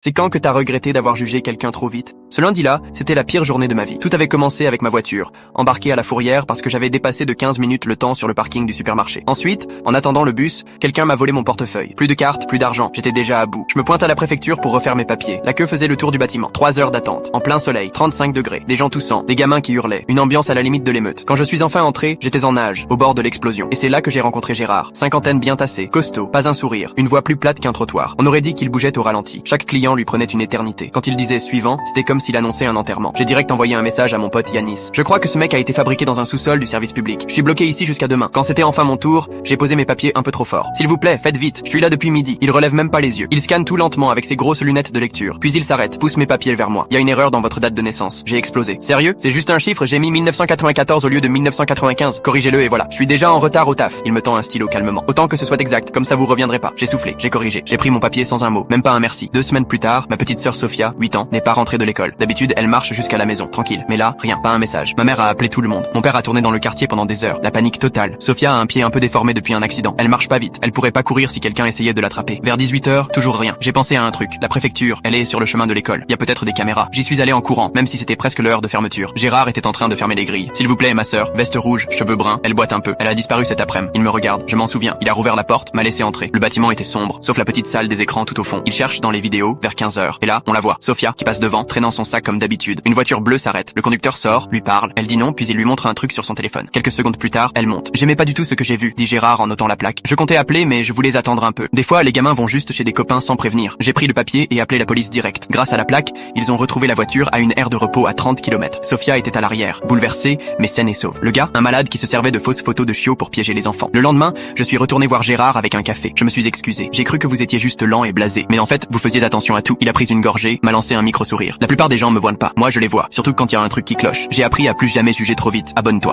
C'est quand que t'as regretté d'avoir jugé quelqu'un trop vite? Ce lundi-là, c'était la pire journée de ma vie. Tout avait commencé avec ma voiture, embarquée à la fourrière parce que j'avais dépassé de 15 minutes le temps sur le parking du supermarché. Ensuite, en attendant le bus, quelqu'un m'a volé mon portefeuille. Plus de cartes, plus d'argent. J'étais déjà à bout. Je me pointe à la préfecture pour refaire mes papiers. La queue faisait le tour du bâtiment. 3 heures d'attente. En plein soleil, 35 degrés. Des gens toussant, des gamins qui hurlaient. Une ambiance à la limite de l'émeute. Quand je suis enfin entré, j'étais en nage, au bord de l'explosion. Et c'est là que j'ai rencontré Gérard. Cinquantaine bien tassée, costaud, pas un sourire, une voix plus plate qu'un trottoir. On aurait dit qu'il bougeait au ralenti. Chaque client lui prenait une éternité. Quand il disait suivant, c'était comme s'il annonçait un enterrement. J'ai direct envoyé un message à mon pote Yanis. Je crois que ce mec a été fabriqué dans un sous-sol du service public. Je suis bloqué ici jusqu'à demain. Quand c'était enfin mon tour, j'ai posé mes papiers un peu trop fort. S'il vous plaît, faites vite. Je suis là depuis midi. Il relève même pas les yeux. Il scanne tout lentement avec ses grosses lunettes de lecture. Puis il s'arrête, pousse mes papiers vers moi. Il y a une erreur dans votre date de naissance. J'ai explosé. Sérieux? C'est juste un chiffre, j'ai mis 1994 au lieu de 1995. Corrigez-le et voilà. Je suis déjà en retard au taf. Il me tend un stylo calmement. Autant que ce soit exact, comme ça vous reviendrez pas. J'ai soufflé, j'ai corrigé. J'ai pris mon papier sans un mot, même pas un merci. 2 semaines plus tard, ma petite sœur Sophia, 8 ans, n'est pas rentrée de l'école. D'habitude, elle marche jusqu'à la maison, tranquille. Mais là, rien, pas un message. Ma mère a appelé tout le monde. Mon père a tourné dans le quartier pendant des heures. La panique totale. Sophia a un pied un peu déformé depuis un accident. Elle marche pas vite. Elle pourrait pas courir si quelqu'un essayait de l'attraper. Vers 18h, toujours rien. J'ai pensé à un truc. La préfecture, elle est sur le chemin de l'école. Il y a peut-être des caméras. J'y suis allé en courant, même si c'était presque l'heure de fermeture. Gérard était en train de fermer les grilles. S'il vous plaît, ma sœur, veste rouge, cheveux bruns, elle boite un peu. Elle a disparu cet après-midi. Il me regarde. Je m'en souviens. Il a rouvert la porte, m'a laissé entrer. Le bâtiment était sombre, sauf la petite salle des écrans tout au fond. Il cherche dans les vidéos, vers 15h. Et là, on la voit. Sophia, qui passe devant, traînant son sac comme d'habitude. Une voiture bleue s'arrête. Le conducteur sort, lui parle. Elle dit non, puis il lui montre un truc sur son téléphone. Quelques secondes plus tard, elle monte. J'aimais pas du tout ce que j'ai vu, dit Gérard en notant la plaque. Je comptais appeler, mais je voulais attendre un peu. Des fois, les gamins vont juste chez des copains sans prévenir. J'ai pris le papier et appelé la police direct. Grâce à la plaque, ils ont retrouvé la voiture à une aire de repos à 30 km. Sophia était à l'arrière, bouleversée, mais saine et sauve. Le gars, un malade qui se servait de fausses photos de chiots pour piéger les enfants. Le lendemain, je suis retourné voir Gérard avec un café. Je me suis excusé. J'ai cru que vous étiez juste lent et blasé. Mais en fait, vous faisiez attention à tout. Il a pris une gorgée, m'a lancé un micro-sourire. La plupart des gens me voient pas. Moi, je les vois. Surtout quand il y a un truc qui cloche. J'ai appris à plus jamais juger trop vite. Abonne-toi.